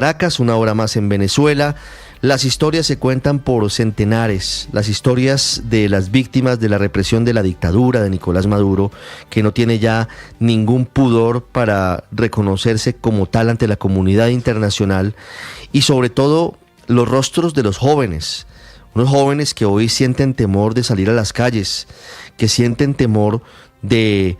Caracas, una hora más en Venezuela. Las historias se cuentan por centenares, las historias de las víctimas de la represión de la dictadura de Nicolás Maduro, que no tiene ya ningún pudor para reconocerse como tal ante la comunidad internacional, y sobre todo los rostros de los jóvenes, unos jóvenes que hoy sienten temor de salir a las calles, que sienten temor de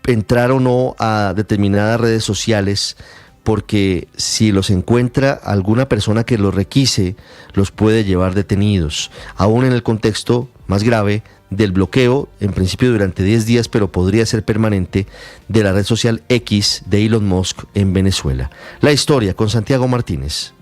entrar o no a determinadas redes sociales, porque si los encuentra alguna persona que los requise, los puede llevar detenidos, aún en el contexto más grave del bloqueo, en principio durante 10 días, pero podría ser permanente, de la red social X de Elon Musk en Venezuela. La historia con Santiago Martínez.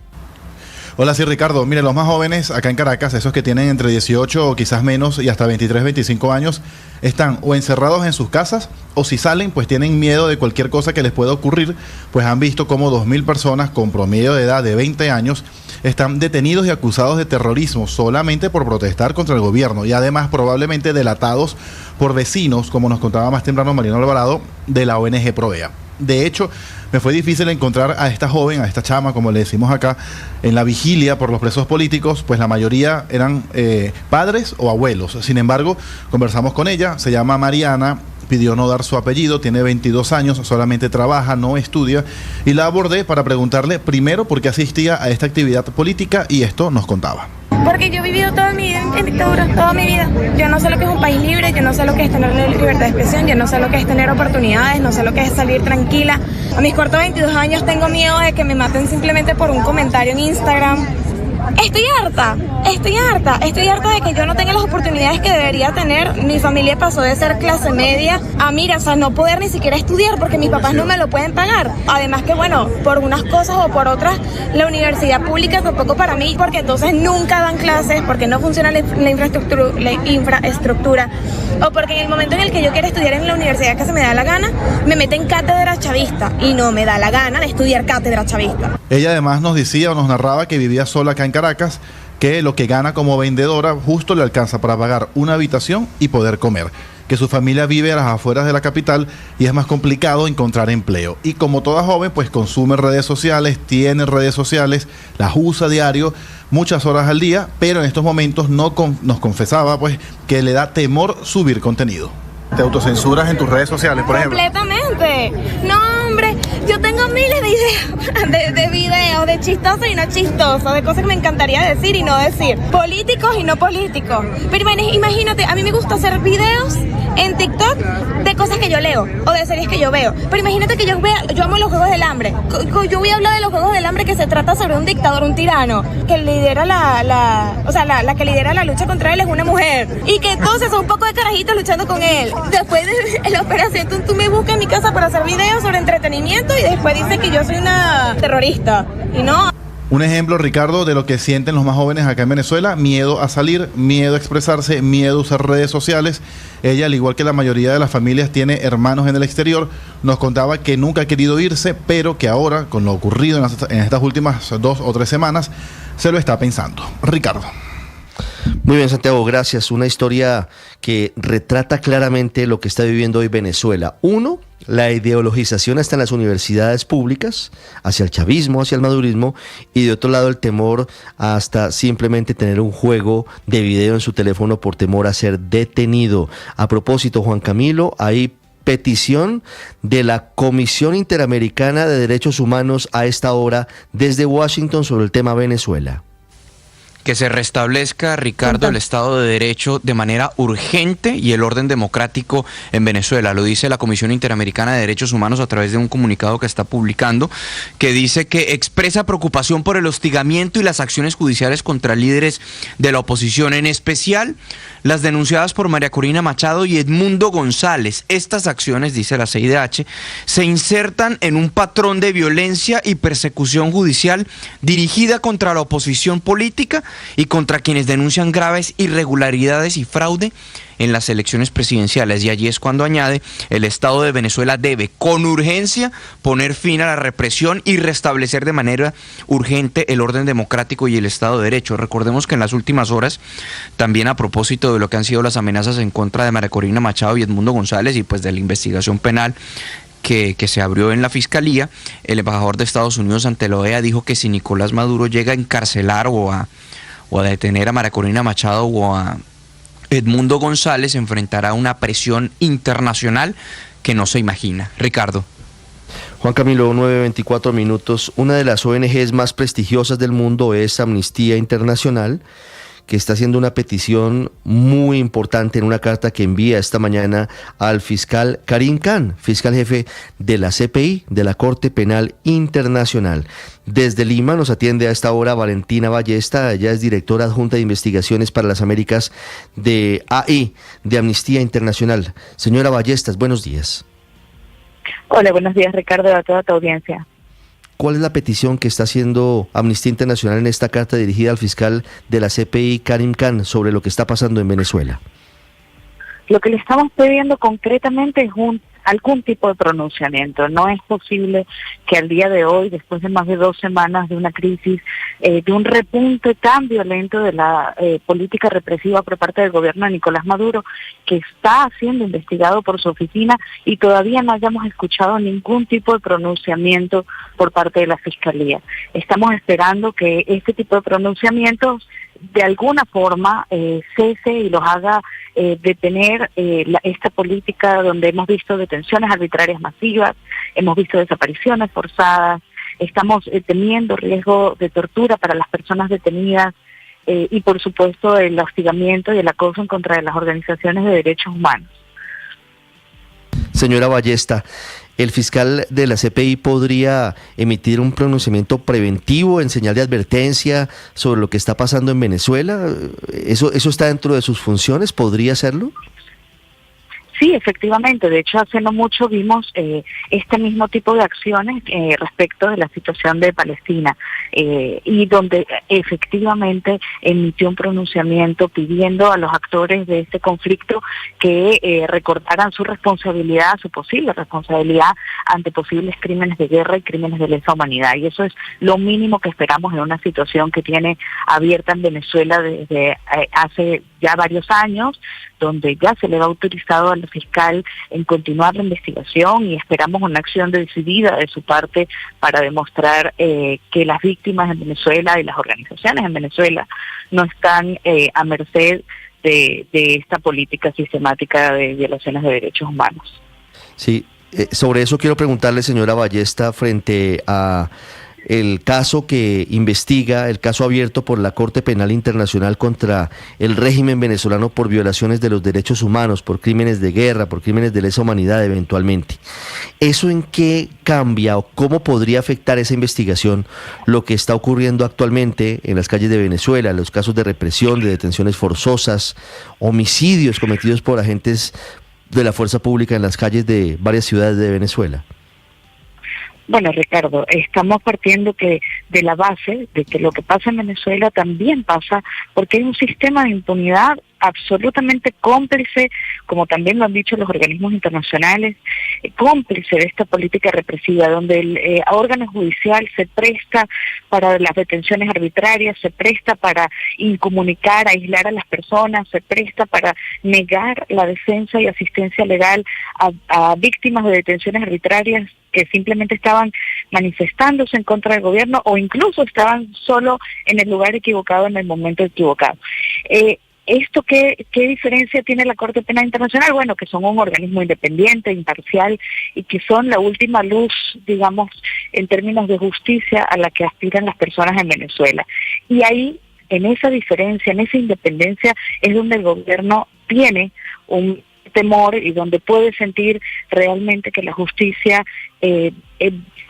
Hola, sí, Ricardo. Mire, los más jóvenes acá en Caracas, esos que tienen entre 18 o quizás menos y hasta 23, 25 años, están o encerrados en sus casas o si salen, pues tienen miedo de cualquier cosa que les pueda ocurrir, pues han visto cómo 2.000 personas con promedio de edad de 20 años están detenidos y acusados de terrorismo solamente por protestar contra el gobierno y además probablemente delatados por vecinos, como nos contaba más temprano Mariano Alvarado, de la ONG Provea. De hecho, me fue difícil encontrar a esta joven, a esta chama, como le decimos acá, en la vigilia por los presos políticos, pues la mayoría eran padres o abuelos. Sin embargo, conversamos con ella, se llama Mariana, pidió no dar su apellido, tiene 22 años, solamente trabaja, no estudia, y la abordé para preguntarle primero por qué asistía a esta actividad política y esto nos contaba. Porque yo he vivido toda mi vida en dictadura, toda mi vida. Yo no sé lo que es un país libre, yo no sé lo que es tener libertad de expresión, yo no sé lo que es tener oportunidades, no sé lo que es salir tranquila. A mis cortos 22 años tengo miedo de que me maten simplemente por un comentario en Instagram. Estoy harta de que yo no tenga las oportunidades que debería tener. Mi familia pasó de ser clase media a, mira, o sea, no poder ni siquiera estudiar porque mis papás no me lo pueden pagar. Además que, bueno, por unas cosas o por otras, la universidad pública tampoco para mí, porque entonces nunca dan clases, porque no funciona la infraestructura, o porque en el momento en el que yo quiera estudiar en la universidad que se me da la gana, me meten cátedra chavista y no me da la gana de estudiar cátedra chavista. Ella además nos decía o nos narraba que vivía sola acá en Caracas, que lo que gana como vendedora justo le alcanza para pagar una habitación y poder comer, que su familia vive a las afueras de la capital y es más complicado encontrar empleo. Y como toda joven, pues consume redes sociales, tiene redes sociales, las usa diario, muchas horas al día, pero en estos momentos nos confesaba pues que le da temor subir contenido. ¿Te autocensuras en tus redes sociales, por ejemplo? Completamente. No, hombre, yo tengo miles de ideas de videos, de chistosos y no chistosos, de cosas que me encantaría decir y no decir, políticos y no políticos. Pero imagínate, a mí me gusta hacer videos en TikTok de cosas que yo leo o de series que yo veo. Pero imagínate que yo amo los Juegos del Hambre. Yo voy a hablar de los Juegos del Hambre, que se trata sobre un dictador, un tirano, que lidera la que lidera la lucha contra él es una mujer. Y que entonces son un poco de carajitos luchando con él. Después de la operación, tú me buscas en mi casa para hacer videos sobre entretenimiento y después dices que yo soy una terrorista. Y no. Un ejemplo, Ricardo, de lo que sienten los más jóvenes acá en Venezuela: miedo a salir, miedo a expresarse, miedo a usar redes sociales. Ella, al igual que la mayoría de las familias, tiene hermanos en el exterior. Nos contaba que nunca ha querido irse, pero que ahora, con lo ocurrido en estas últimas 2 o 3 semanas, se lo está pensando. Ricardo. Muy bien, Santiago, gracias. Una historia que retrata claramente lo que está viviendo hoy Venezuela. Uno, la ideologización hasta en las universidades públicas, hacia el chavismo, hacia el madurismo, y de otro lado el temor hasta simplemente tener un juego de video en su teléfono por temor a ser detenido. A propósito, Juan Camilo, hay petición de la Comisión Interamericana de Derechos Humanos a esta hora desde Washington sobre el tema Venezuela. Que se restablezca, Ricardo, el Estado de Derecho de manera urgente y el orden democrático en Venezuela. Lo dice la Comisión Interamericana de Derechos Humanos a través de un comunicado que está publicando, que dice que expresa preocupación por el hostigamiento y las acciones judiciales contra líderes de la oposición, en especial las denunciadas por María Corina Machado y Edmundo González. Estas acciones, dice la CIDH, se insertan en un patrón de violencia y persecución judicial dirigida contra la oposición política y contra quienes denuncian graves irregularidades y fraude en las elecciones presidenciales. Y allí es cuando añade: el Estado de Venezuela debe con urgencia poner fin a la represión y restablecer de manera urgente el orden democrático y el Estado de Derecho. Recordemos que en las últimas horas, también a propósito de lo que han sido las amenazas en contra de María Corina Machado y Edmundo González y pues de la investigación penal que se abrió en la Fiscalía, el embajador de Estados Unidos ante la OEA dijo que si Nicolás Maduro llega a encarcelar o a detener a María Corina Machado o a Edmundo González, enfrentará una presión internacional que no se imagina. Ricardo. Juan Camilo, 9:24 minutos. Una de las ONGs más prestigiosas del mundo es Amnistía Internacional, que está haciendo una petición muy importante en una carta que envía esta mañana al fiscal Karim Khan, fiscal jefe de la CPI, de la Corte Penal Internacional. Desde Lima nos atiende a esta hora Valentina Ballesta, ella es directora adjunta de investigaciones para las Américas de AI, de Amnistía Internacional. Señora Ballestas, buenos días. Hola, buenos días, Ricardo, a toda tu audiencia. ¿Cuál es la petición que está haciendo Amnistía Internacional en esta carta dirigida al fiscal de la CPI, Karim Khan, sobre lo que está pasando en Venezuela? Lo que le estamos pidiendo concretamente es algún tipo de pronunciamiento. No es posible que al día de hoy, después de más de 2 semanas de una crisis, de un repunte tan violento de la política represiva por parte del gobierno de Nicolás Maduro, que está siendo investigado por su oficina, y todavía no hayamos escuchado ningún tipo de pronunciamiento por parte de la Fiscalía. Estamos esperando que este tipo de pronunciamientos de alguna forma cese y los haga detener esta política donde hemos visto detenciones arbitrarias masivas, hemos visto desapariciones forzadas, estamos temiendo riesgo de tortura para las personas detenidas y por supuesto el hostigamiento y el acoso en contra de las organizaciones de derechos humanos. Señora Ballesta, ¿el fiscal de la CPI podría emitir un pronunciamiento preventivo en señal de advertencia sobre lo que está pasando en Venezuela? ¿Eso está dentro de sus funciones? ¿Podría hacerlo? Sí, efectivamente. De hecho, hace no mucho vimos este mismo tipo de acciones respecto de la situación de Palestina y donde efectivamente emitió un pronunciamiento pidiendo a los actores de este conflicto que recordaran su responsabilidad, su posible responsabilidad ante posibles crímenes de guerra y crímenes de lesa humanidad. Y eso es lo mínimo que esperamos en una situación que tiene abierta en Venezuela desde hace ya varios años, donde ya se le ha autorizado al fiscal en continuar la investigación y esperamos una acción decidida de su parte para demostrar que las víctimas en Venezuela y las organizaciones en Venezuela no están a merced de esta política sistemática de violaciones de derechos humanos. Sí, sobre eso quiero preguntarle, señora Ballesta, frente a el caso que investiga, el caso abierto por la Corte Penal Internacional contra el régimen venezolano por violaciones de los derechos humanos, por crímenes de guerra, por crímenes de lesa humanidad eventualmente. ¿Eso en qué cambia o cómo podría afectar esa investigación lo que está ocurriendo actualmente en las calles de Venezuela, los casos de represión, de detenciones forzosas, homicidios cometidos por agentes de la fuerza pública en las calles de varias ciudades de Venezuela? Bueno, Ricardo, estamos partiendo de la base de que lo que pasa en Venezuela también pasa porque hay un sistema de impunidad absolutamente cómplice, como también lo han dicho los organismos internacionales, cómplice de esta política represiva, donde el órgano judicial se presta para las detenciones arbitrarias, se presta para incomunicar, aislar a las personas, se presta para negar la defensa y asistencia legal a víctimas de detenciones arbitrarias que simplemente estaban manifestándose en contra del gobierno o incluso estaban solo en el lugar equivocado en el momento equivocado. ¿Esto qué diferencia tiene la Corte Penal Internacional? Bueno, que son un organismo independiente, imparcial y que son la última luz, digamos, en términos de justicia a la que aspiran las personas en Venezuela. Y ahí, en esa diferencia, en esa independencia, es donde el gobierno tiene un temor y donde puede sentir realmente que la justicia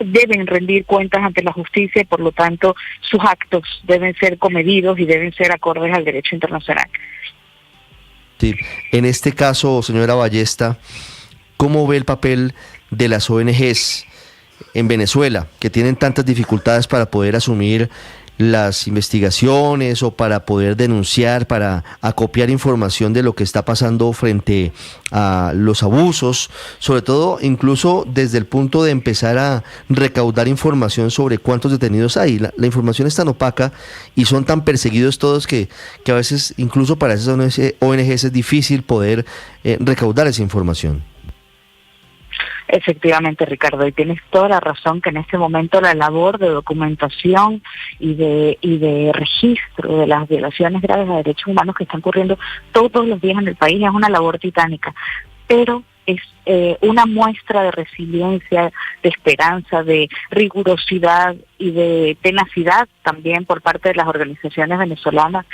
deben rendir cuentas ante la justicia y por lo tanto sus actos deben ser comedidos y deben ser acordes al derecho internacional. Sí. En este caso, señora Ballesta, ¿cómo ve el papel de las ONGs en Venezuela, que tienen tantas dificultades para poder asumir las investigaciones o para poder denunciar, para acopiar información de lo que está pasando frente a los abusos, sobre todo incluso desde el punto de empezar a recaudar información sobre cuántos detenidos hay? La información es tan opaca y son tan perseguidos todos que a veces incluso para esas ONGs es difícil poder recaudar esa información. Efectivamente, Ricardo, y tienes toda la razón que en este momento la labor de documentación y de registro de las violaciones graves a derechos humanos que están ocurriendo todos los días en el país es una labor titánica, pero es una muestra de resiliencia, de esperanza, de rigurosidad y de tenacidad también por parte de las organizaciones venezolanas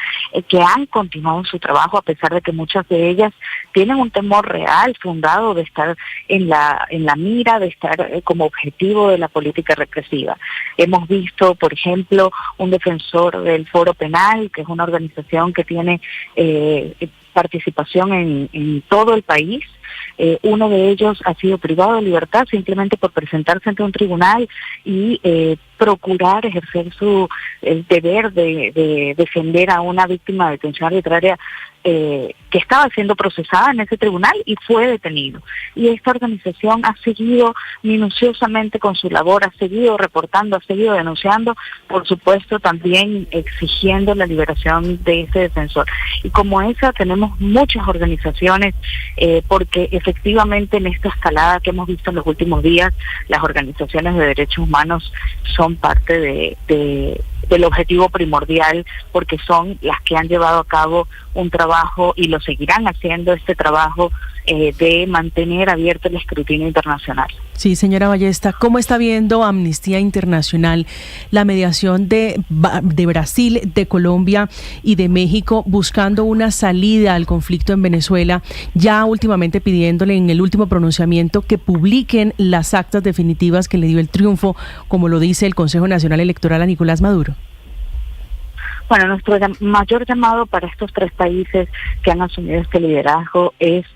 que han continuado su trabajo a pesar de que muchas de ellas tienen un temor real, fundado de estar en la mira, de estar como objetivo de la política represiva. Hemos visto, por ejemplo, un defensor del Foro Penal, que es una organización que tiene participación en todo el país. Uno de ellos ha sido privado de libertad simplemente por presentarse ante un tribunal y procurar ejercer su deber de defender a una víctima de detención arbitraria que estaba siendo procesada en ese tribunal y fue detenido. Y esta organización ha seguido minuciosamente con su labor, ha seguido reportando, ha seguido denunciando, por supuesto también exigiendo la liberación de ese defensor. Y como esa tenemos muchas organizaciones, porque efectivamente en esta escalada que hemos visto en los últimos días, las organizaciones de derechos humanos son parte del objetivo primordial, porque son las que han llevado a cabo un trabajo y lo seguirán haciendo, este trabajo de mantener abierto el escrutinio internacional. Sí, señora Ballesta, ¿cómo está viendo Amnistía Internacional la mediación de Brasil, de Colombia y de México buscando una salida al conflicto en Venezuela, ya últimamente pidiéndole en el último pronunciamiento que publiquen las actas definitivas que le dio el triunfo, como lo dice el Consejo Nacional Electoral, a Nicolás Maduro? Bueno, nuestro mayor llamado para estos tres países que han asumido este liderazgo es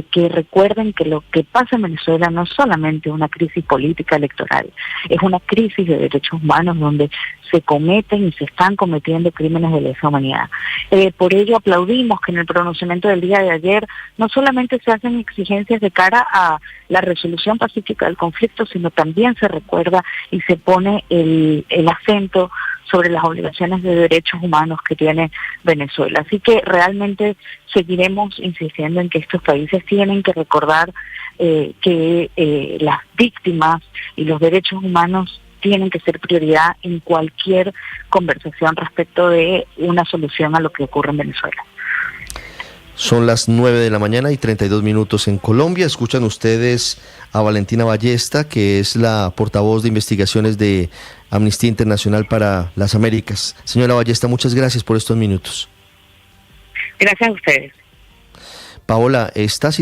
que recuerden que lo que pasa en Venezuela no es solamente una crisis política electoral, es una crisis de derechos humanos donde se cometen y se están cometiendo crímenes de lesa humanidad. Por ello aplaudimos que en el pronunciamiento del día de ayer no solamente se hacen exigencias de cara a la resolución pacífica del conflicto, sino también se recuerda y se pone el acento sobre las obligaciones de derechos humanos que tiene Venezuela. Así que realmente seguiremos insistiendo en que estos países tienen que recordar que las víctimas y los derechos humanos tienen que ser prioridad en cualquier conversación respecto de una solución a lo que ocurre en Venezuela. Son las 9 de la mañana y 32 minutos en Colombia. Escuchan ustedes a Valentina Ballesta, que es la portavoz de investigaciones de Amnistía Internacional para las Américas. Señora Ballesta, muchas gracias por estos minutos. Gracias a ustedes. Paola, esta situación